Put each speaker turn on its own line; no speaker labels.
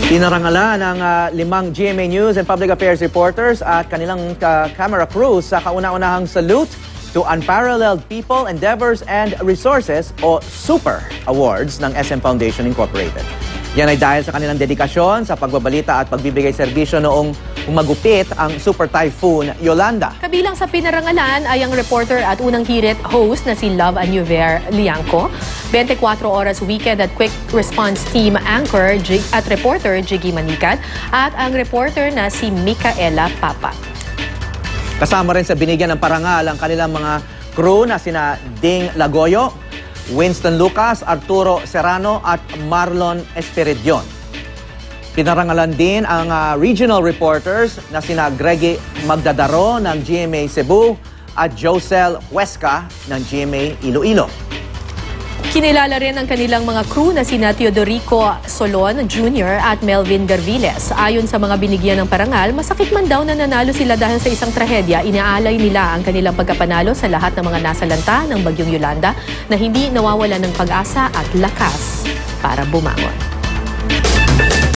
Pinarangalan ng 5 GMA News and Public Affairs reporters at kanilang camera crews sa kauna-unahang salute to Unparalleled People, Endeavors, and Resources o SUPER Awards ng SM Foundation Incorporated. Yan ay dahil sa kanilang dedikasyon sa pagbabalita at pagbibigay serbisyo noong umagupit ang Super Typhoon Yolanda.
Kabilang sa pinarangalan ay ang reporter at unang hirit host na si Love Anuver Lianco, 24 oras weekend at quick response team anchor at reporter Jiggy Manikat at ang reporter na si Micaela Papa.
Kasama rin sa binigyan ng parangal ang kanilang mga crew na sina Ding Lagoyo, Winston Lucas, Arturo Serrano at Marlon Esperidion. Pinarangalan din ang regional reporters na sina Greggy Magdadaro ng GMA Cebu at Josel Huesca ng GMA Iloilo.
Kinilala rin ang kanilang mga crew na sina Teodorico Solon Jr. at Melvin Garviles. Ayon sa mga binigyan ng parangal, masakit man daw na nanalo sila dahil sa isang trahedya, inaalay nila ang kanilang pagkapanalo sa lahat ng mga nasalanta ng Bagyong Yolanda na hindi nawawala ng pag-asa at lakas para bumangon.